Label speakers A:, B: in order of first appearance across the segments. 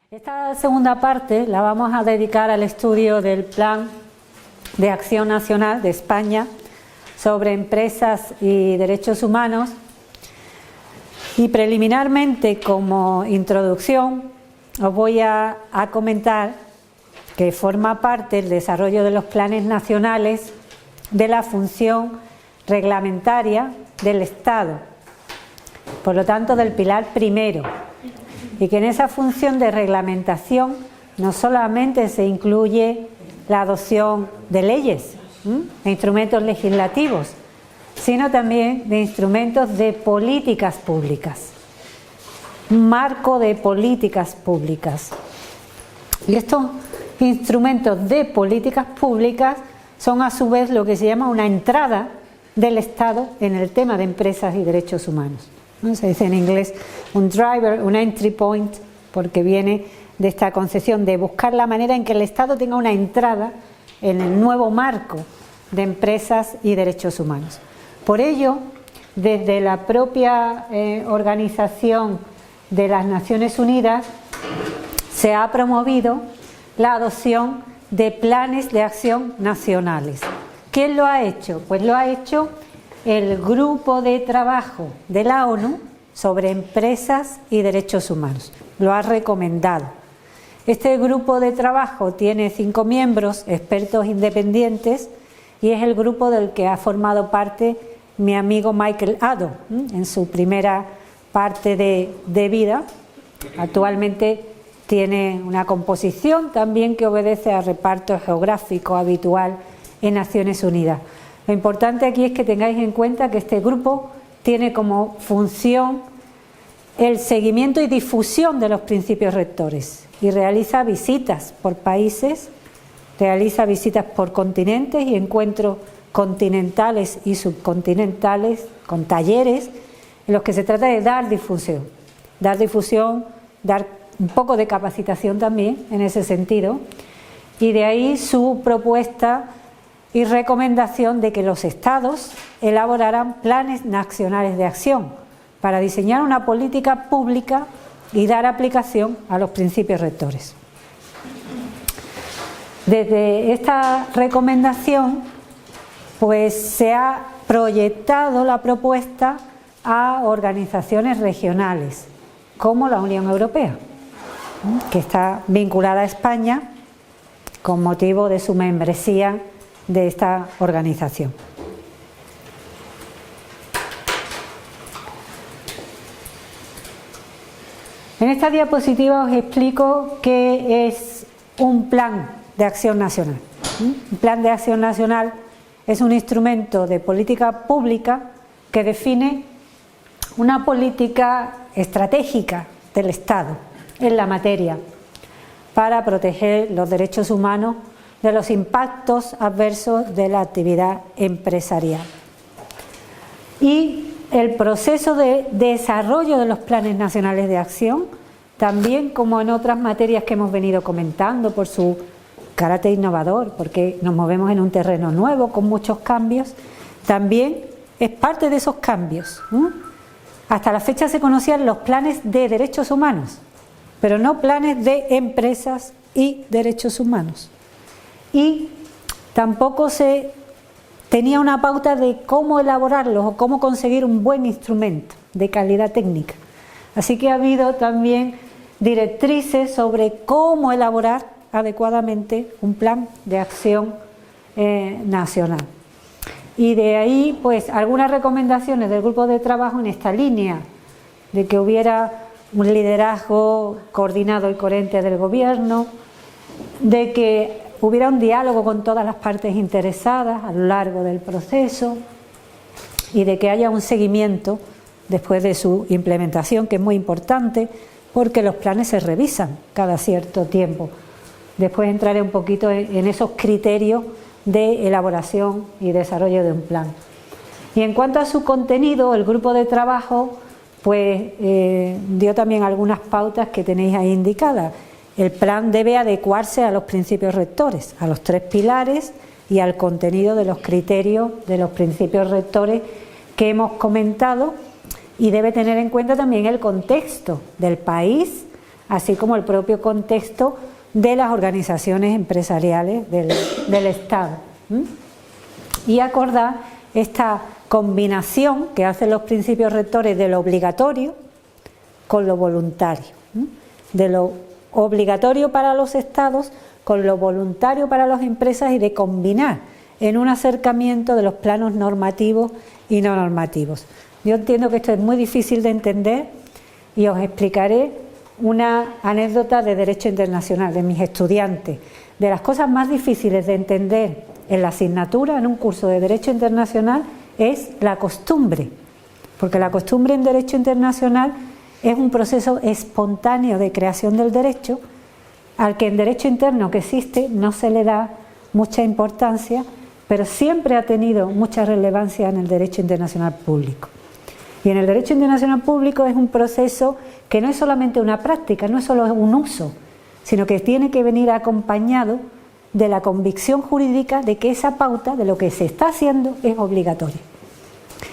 A: Esta segunda parte la vamos a dedicar al estudio del Plan de Acción Nacional de España sobre empresas y derechos humanos, y preliminarmente, como introducción, os voy a comentar que forma parte el desarrollo de los planes nacionales de la función reglamentaria del Estado, por lo tanto del pilar primero, y que en esa función de reglamentación no solamente se incluye la adopción de leyes, de instrumentos legislativos, sino también de instrumentos de políticas públicas, un marco de políticas públicas. Y estos instrumentos de políticas públicas son a su vez lo que se llama una entrada del Estado en el tema de empresas y derechos humanos. ¿No? Se dice en inglés un driver, un entry point, porque viene de esta concepción de buscar la manera en que el Estado tenga una entrada en el nuevo marco de empresas y derechos humanos. Por ello, desde la propia Organización de las Naciones Unidas se ha promovido la adopción de planes de acción nacionales. ¿Quién lo ha hecho? Pues lo ha hecho el Grupo de Trabajo de la ONU sobre Empresas y Derechos Humanos. Lo ha recomendado. Este grupo de trabajo tiene 5 miembros, expertos independientes, y es el grupo del que ha formado parte mi amigo Michael Addo en su primera parte de vida. Actualmente tiene una composición también que obedece al reparto geográfico habitual en Naciones Unidas. Lo importante aquí es que tengáis en cuenta que este grupo tiene como función el seguimiento y difusión de los principios rectores y realiza visitas por países, realiza visitas por continentes y encuentros continentales y subcontinentales con talleres en los que se trata de dar difusión, dar un poco de capacitación también en ese sentido, y de ahí su propuesta y recomendación de que los Estados elaboraran planes nacionales de acción para diseñar una política pública y dar aplicación a los principios rectores. Desde esta recomendación, pues se ha proyectado la propuesta a organizaciones regionales, como la Unión Europea, que está vinculada a España con motivo de su membresía de esta organización. En esta diapositiva os explico qué es un plan de acción nacional. Un plan de acción nacional es un instrumento de política pública que define una política estratégica del Estado en la materia para proteger los derechos humanos de los impactos adversos de la actividad empresarial. Y el proceso de desarrollo de los planes nacionales de acción, también como en otras materias que hemos venido comentando por su carácter innovador, porque nos movemos en un terreno nuevo con muchos cambios, también es parte de esos cambios. Hasta la fecha se conocían los planes de derechos humanos, pero no planes de empresas y derechos humanos. Y tampoco se tenía una pauta de cómo elaborarlos o cómo conseguir un buen instrumento de calidad técnica. Así que ha habido también directrices sobre cómo elaborar adecuadamente un plan de acción nacional. Y de ahí, pues, algunas recomendaciones del grupo de trabajo en esta línea, de que hubiera un liderazgo coordinado y coherente del gobierno, de que hubiera un diálogo con todas las partes interesadas a lo largo del proceso y de que haya un seguimiento después de su implementación, que es muy importante porque los planes se revisan cada cierto tiempo. Después entraré un poquito en esos criterios de elaboración y desarrollo de un plan. Y en cuanto a su contenido, el grupo de trabajo pues dio también algunas pautas que tenéis ahí indicadas. El plan debe adecuarse a los principios rectores, a los 3 pilares y al contenido de los criterios de los principios rectores que hemos comentado, y debe tener en cuenta también el contexto del país así como el propio contexto de las organizaciones empresariales del Estado. Y acordar esta combinación que hacen los principios rectores de lo obligatorio con lo voluntario, de lo obligatorio para los estados con lo voluntario para las empresas, y de combinar en un acercamiento de los planos normativos y no normativos. Yo entiendo que esto es muy difícil de entender y os explicaré una anécdota de Derecho Internacional de mis estudiantes. De las cosas más difíciles de entender en la asignatura, en un curso de Derecho Internacional, es la costumbre, porque la costumbre en Derecho Internacional es un proceso espontáneo de creación del derecho, al que en Derecho Interno que existe no se le da mucha importancia, pero siempre ha tenido mucha relevancia en el Derecho Internacional Público. Y en el Derecho Internacional Público es un proceso que no es solamente una práctica, no es solo un uso, sino que tiene que venir acompañado de la convicción jurídica de que esa pauta de lo que se está haciendo es obligatoria.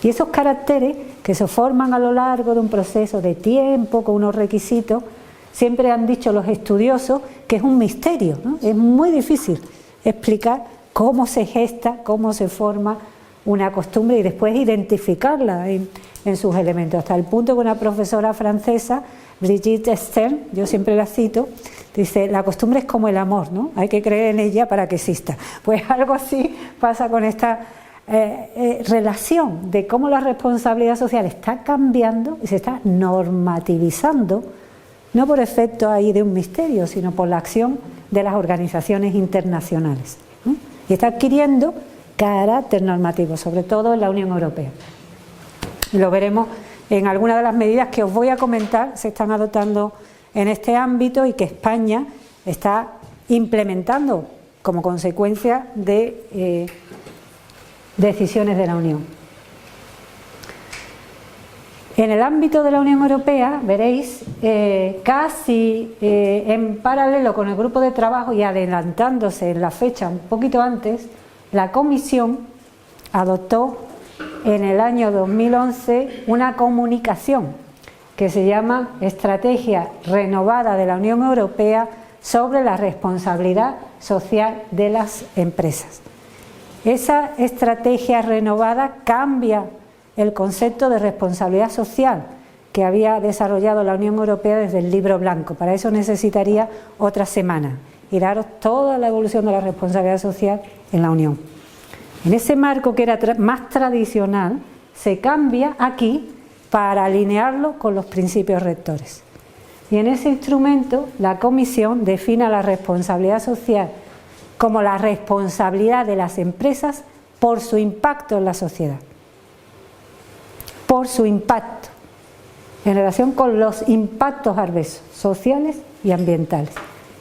A: Y esos caracteres que se forman a lo largo de un proceso de tiempo, con unos requisitos, siempre han dicho los estudiosos que es un misterio, ¿no? Es muy difícil explicar cómo se gesta, cómo se forma una costumbre y después identificarla en sus elementos, hasta el punto que una profesora francesa, Brigitte Stern, yo siempre la cito, dice: la costumbre es como el amor, ¿no? Hay que creer en ella para que exista. Pues algo así pasa con esta relación de cómo la responsabilidad social está cambiando y se está normativizando, no por efecto ahí de un misterio, sino por la acción de las organizaciones internacionales, ¿no? Y está adquiriendo carácter normativo, sobre todo en la Unión Europea. Y lo veremos en algunas de las medidas que os voy a comentar, se están adoptando en este ámbito y que España está implementando como consecuencia de decisiones de la Unión. En el ámbito de la Unión Europea, veréis, casi en paralelo con el grupo de trabajo y adelantándose en la fecha un poquito antes, la Comisión adoptó en el año 2011 una comunicación que se llama Estrategia Renovada de la Unión Europea sobre la responsabilidad social de las empresas. Esa estrategia renovada cambia el concepto de responsabilidad social que había desarrollado la Unión Europea desde el Libro Blanco. Para eso necesitaría otra semana y daros toda la evolución de la responsabilidad social en la Unión. En ese marco que era más tradicional, se cambia aquí para alinearlo con los principios rectores. Y en ese instrumento la Comisión define la responsabilidad social como la responsabilidad de las empresas por su impacto en la sociedad. Por su impacto, en relación con los impactos adversos, sociales y ambientales.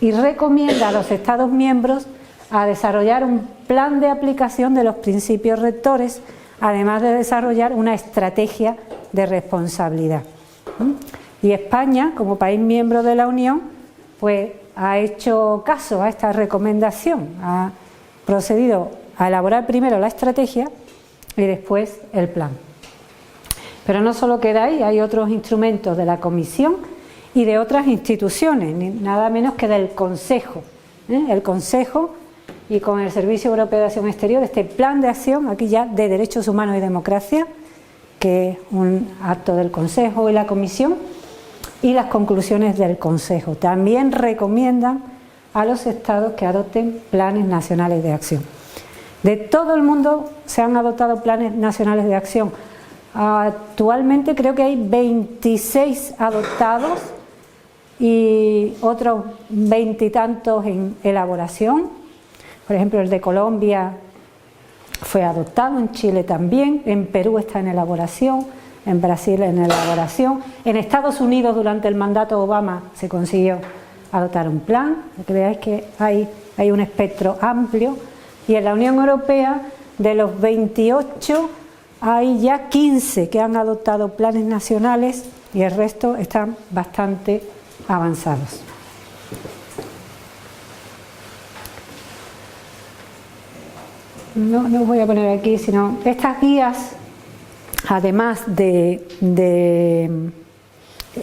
A: Y recomienda a los Estados miembros a desarrollar un plan de aplicación de los principios rectores, además de desarrollar una estrategia de responsabilidad. Y España, como país miembro de la Unión, pues ha hecho caso a esta recomendación, ha procedido a elaborar primero la estrategia y después el plan. Pero no solo queda ahí, hay otros instrumentos de la Comisión y de otras instituciones, nada menos que del Consejo. El Consejo, y con el Servicio Europeo de Acción Exterior, este plan de acción, aquí ya de Derechos Humanos y Democracia, que es un acto del Consejo y la Comisión, y las conclusiones del Consejo. También recomiendan a los Estados que adopten planes nacionales de acción. De todo el mundo se han adoptado planes nacionales de acción. Actualmente creo que hay 26 adoptados y otros 20 y tantos en elaboración. Por ejemplo, el de Colombia fue adoptado, en Chile también, en Perú está en elaboración, en Brasil en elaboración. En Estados Unidos durante el mandato Obama se consiguió adoptar un plan, para que veáis que hay un espectro amplio. Y en la Unión Europea, de los 28, hay ya 15 que han adoptado planes nacionales y el resto están bastante avanzados. No os voy a poner aquí, sino estas guías, además de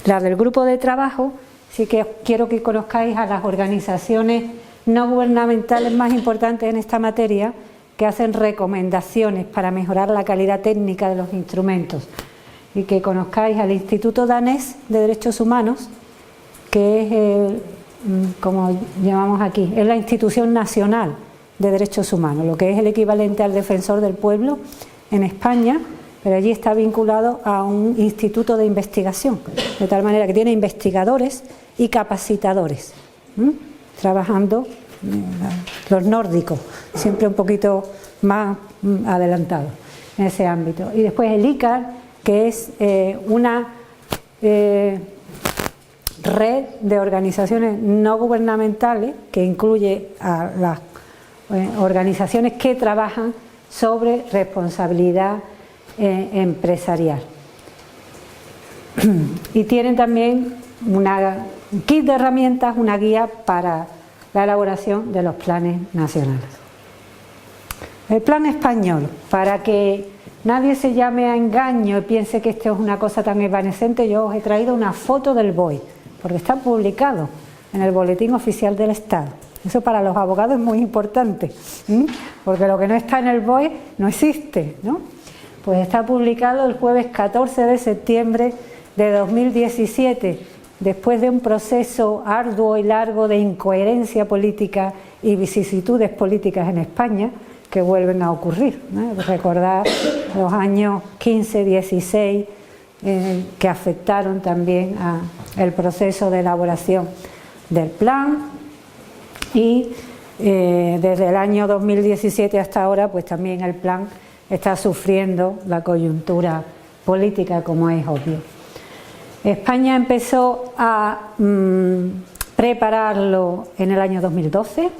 A: las del grupo de trabajo, sí que quiero que conozcáis a las organizaciones no gubernamentales más importantes en esta materia, que hacen recomendaciones para mejorar la calidad técnica de los instrumentos, y que conozcáis al Instituto Danés de Derechos Humanos, que es como llamamos aquí, es la institución nacional de derechos humanos, lo que es el equivalente al defensor del pueblo en España, pero allí está vinculado a un instituto de investigación, de tal manera que tiene investigadores y capacitadores, trabajando los nórdicos, siempre un poquito más adelantados en ese ámbito. Y después el ICAR, que es una red de organizaciones no gubernamentales que incluye a las organizaciones que trabajan sobre responsabilidad empresarial. Y tienen también un kit de herramientas, una guía para la elaboración de los planes nacionales. El plan español, para que nadie se llame a engaño y piense que esto es una cosa tan evanescente, yo os he traído una foto del BOE, porque está publicado en el Boletín Oficial del Estado. Eso para los abogados es muy importante, porque lo que no está en el BOE no existe, ¿no? Pues está publicado el jueves 14 de septiembre de 2017, después de un proceso arduo y largo de incoherencia política y vicisitudes políticas en España que vuelven a ocurrir, ¿no? Recordar los años 15, 16 que afectaron también al proceso de elaboración del plan, y desde el año 2017 hasta ahora pues también el plan está sufriendo la coyuntura política, como es obvio. España empezó a prepararlo en el año 2012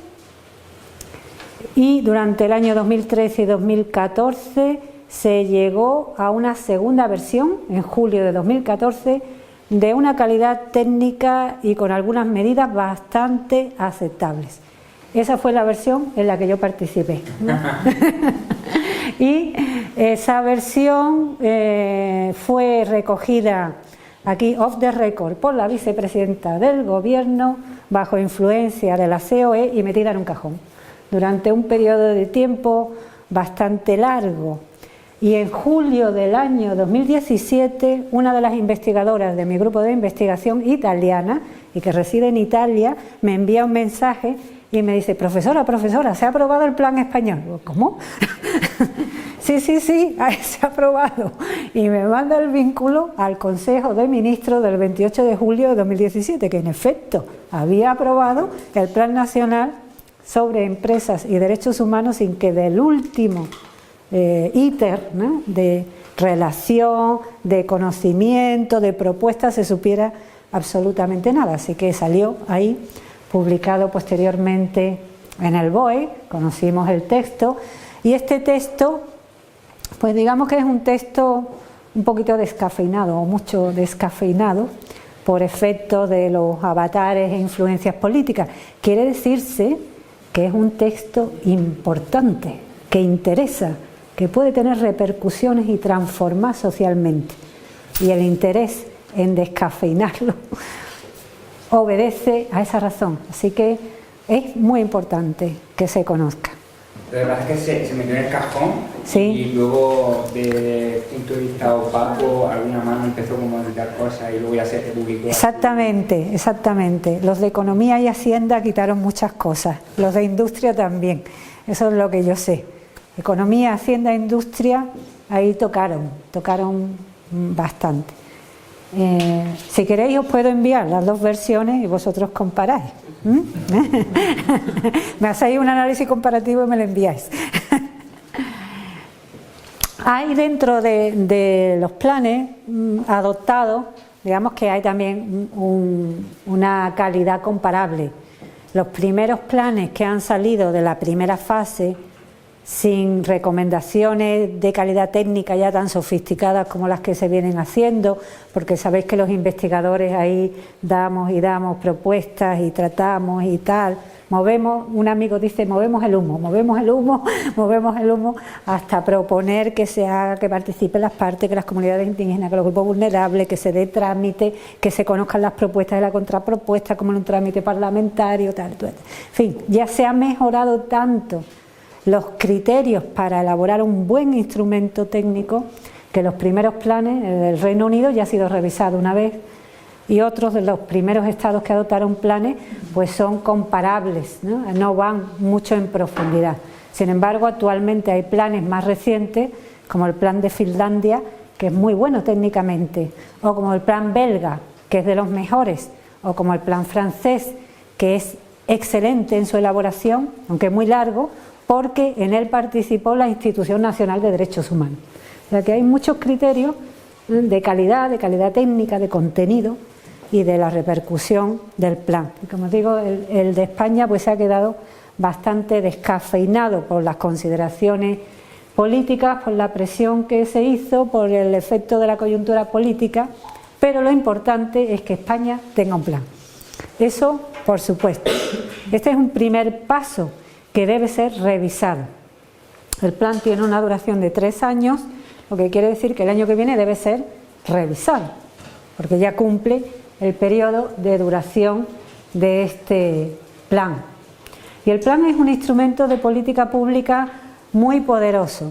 A: y durante el año 2013 y 2014 se llegó a una segunda versión, en julio de 2014, de una calidad técnica y con algunas medidas bastante aceptables. Esa fue la versión en la que yo participé, ¿no? Y esa versión fue recogida aquí off the record por la vicepresidenta del Gobierno bajo influencia de la COE y metida en un cajón durante un periodo de tiempo bastante largo. Y en julio del año 2017 una de las investigadoras de mi grupo de investigación italiana y que reside en Italia me envía un mensaje y me dice: profesora, se ha aprobado el plan español. ¿Cómo? Sí, se ha aprobado. Y me manda el vínculo al Consejo de Ministros del 28 de julio de 2017, que en efecto había aprobado el Plan Nacional sobre Empresas y Derechos Humanos sin que del último íter, ¿no?, de relación, de conocimiento, de propuesta se supiera absolutamente nada. Así que salió ahí, publicado posteriormente en el BOE, conocimos el texto, y este texto, pues digamos que es un texto un poquito descafeinado, o mucho descafeinado, por efecto de los avatares e influencias políticas. Quiere decirse que es un texto importante, que interesa, que puede tener repercusiones y transformar socialmente. Y el interés en descafeinarlo obedece a esa razón. Así que es muy importante que se conozca.
B: Lo que pasa es que se metió en el cajón,
A: ¿sí?
B: Y luego, desde el punto de vista opaco, alguna mano empezó como a editar cosas y luego ya se publicó.
A: Exactamente. Los de Economía y Hacienda quitaron muchas cosas, los de Industria también. Eso es lo que yo sé. Economía, Hacienda e Industria, ahí tocaron bastante. Si queréis os puedo enviar las dos versiones y vosotros comparáis. Me hacéis un análisis comparativo y me lo enviáis. Hay dentro de los planes adoptados, digamos que hay también una calidad comparable. Los primeros planes que han salido de la primera fase sin recomendaciones de calidad técnica ya tan sofisticadas como las que se vienen haciendo, porque sabéis que los investigadores ahí damos y damos propuestas y tratamos y tal, movemos, un amigo dice, movemos el humo, movemos el humo, movemos el humo, hasta proponer que se haga, que participen las partes, que las comunidades indígenas, que los grupos vulnerables, que se dé trámite, que se conozcan las propuestas y la contrapropuesta como en un trámite parlamentario, tal. En fin, ya se ha mejorado tanto los criterios para elaborar un buen instrumento técnico que los primeros planes, el del Reino Unido ya ha sido revisado una vez, y otros de los primeros estados que adoptaron planes pues son comparables, no van mucho en profundidad. Sin embargo, actualmente hay planes más recientes, como el plan de Finlandia, que es muy bueno técnicamente, o como el plan belga, que es de los mejores, o como el plan francés, que es excelente en su elaboración, aunque muy largo, porque en él participó la Institución Nacional de Derechos Humanos. O sea que hay muchos criterios de calidad técnica, de contenido y de la repercusión del plan. Y como digo, el de España pues se ha quedado bastante descafeinado por las consideraciones políticas, por la presión que se hizo, por el efecto de la coyuntura política, pero lo importante es que España tenga un plan. Eso, por supuesto. Este es un primer paso que debe ser revisado. El plan tiene una duración de 3 años, lo que quiere decir que el año que viene debe ser revisado, porque ya cumple el periodo de duración de este plan. Y el plan es un instrumento de política pública muy poderoso.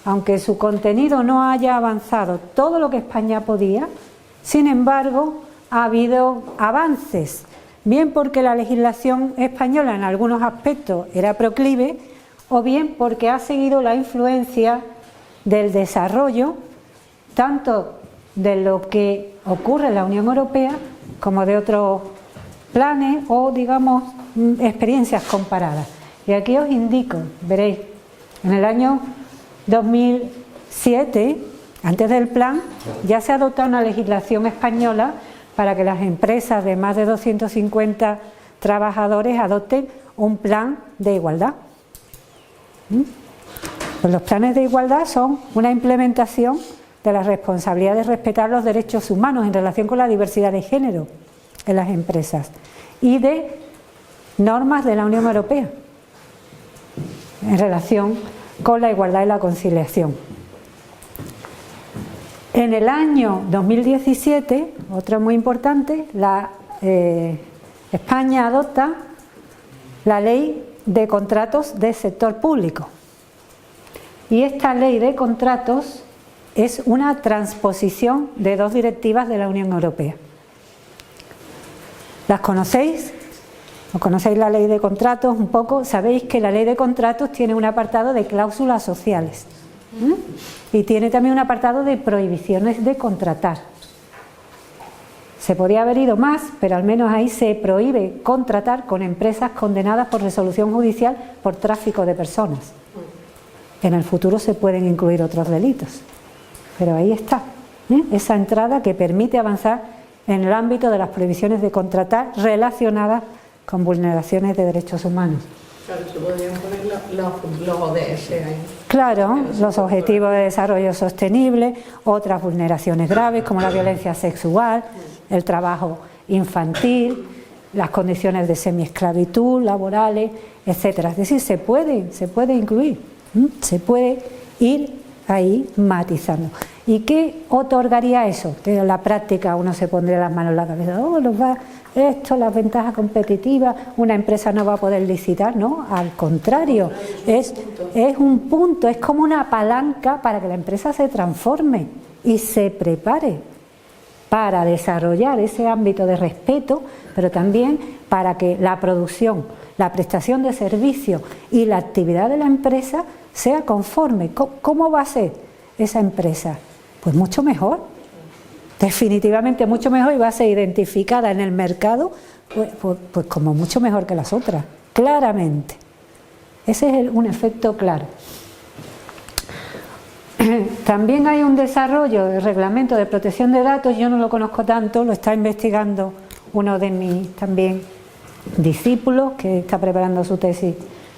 A: Aunque su contenido no haya avanzado todo lo que España podía, sin embargo, ha habido avances, bien porque la legislación española en algunos aspectos era proclive, o bien porque ha seguido la influencia del desarrollo, tanto de lo que ocurre en la Unión Europea, como de otros planes o, digamos, experiencias comparadas. Y aquí os indico, veréis, en el año 2007, antes del plan, ya se adoptó una legislación española para que las empresas de más de 250 trabajadores adopten un plan de igualdad. Pues los planes de igualdad son una implementación de la responsabilidad de respetar los derechos humanos en relación con la diversidad de género en las empresas y de normas de la Unión Europea en relación con la igualdad y la conciliación. En el año 2017, otro muy importante, España adopta la Ley de Contratos del Sector Público. Y esta Ley de Contratos es una transposición de 2 directivas de la Unión Europea. ¿Las conocéis? ¿O conocéis la Ley de Contratos un poco? Sabéis que la Ley de Contratos tiene un apartado de cláusulas sociales. Y tiene también un apartado de prohibiciones de contratar. Se podría haber ido más, pero al menos ahí se prohíbe contratar con empresas condenadas por resolución judicial por tráfico de personas. En el futuro se pueden incluir otros delitos, pero ahí está, esa entrada que permite avanzar en el ámbito de las prohibiciones de contratar relacionadas con vulneraciones de derechos humanos.
C: Claro, se podrían poner los ODS ahí.
A: Claro, los Objetivos de Desarrollo Sostenible, otras vulneraciones graves como la violencia sexual, el trabajo infantil, las condiciones de semiesclavitud, laborales, etcétera. Es decir, se puede incluir, se puede ir ahí matizando. ¿Y qué otorgaría eso? Que en la práctica uno se pondría las manos en la cabeza, esto, las ventajas competitivas, una empresa no va a poder licitar, no, al contrario, es un punto, es como una palanca para que la empresa se transforme y se prepare para desarrollar ese ámbito de respeto, pero también para que la producción, la prestación de servicios y la actividad de la empresa sea conforme. ¿Cómo va a ser esa empresa? Pues mucho mejor. Definitivamente mucho mejor, y va a ser identificada en el mercado pues como mucho mejor que las otras, claramente. Ese es un efecto claro. También hay un desarrollo del reglamento de protección de datos, yo no lo conozco tanto, lo está investigando uno de mis también discípulos que está preparando su tesis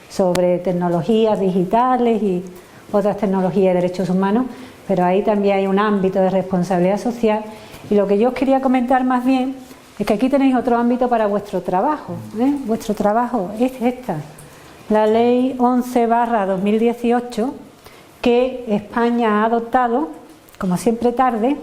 A: sobre tecnologías digitales y otras tecnologías de derechos humanos, pero ahí también hay un ámbito de responsabilidad social. Y lo que yo os quería comentar más bien es que aquí tenéis otro ámbito para vuestro trabajo, ¿eh? Vuestro trabajo es esta, la Ley 11/2018, que España ha adoptado, como siempre tarde,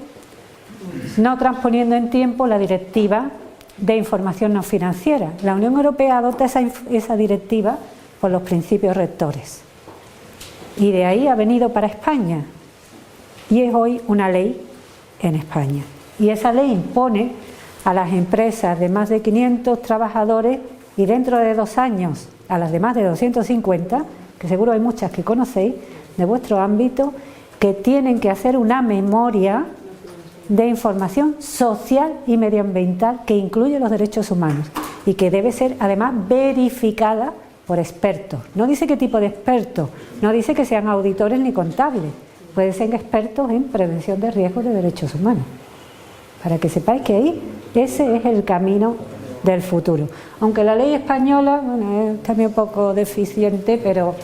A: no transponiendo en tiempo la Directiva de Información No Financiera. La Unión Europea adopta esa directiva por los principios rectores. Y de ahí ha venido para España. Y es hoy una ley en España. Y esa ley impone a las empresas de más de 500 trabajadores y dentro de 2 años a las de más de 250, que seguro hay muchas que conocéis de vuestro ámbito, que tienen que hacer una memoria de información social y medioambiental que incluye los derechos humanos y que debe ser además verificada por expertos. No dice qué tipo de expertos, no dice que sean auditores ni contables, pueden ser expertos en prevención de riesgos de derechos humanos. Para que sepáis que ahí ese es el camino del futuro. Aunque la ley española, bueno, es también un poco deficiente, pero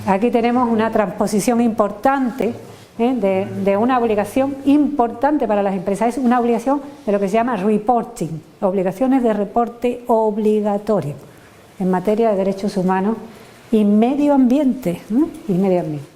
A: aquí tenemos una transposición importante de una obligación importante para las empresas. Es una obligación de lo que se llama reporting, obligaciones de reporte obligatorio en materia de derechos humanos y medio ambiente, ¿no? Y medio ambiente.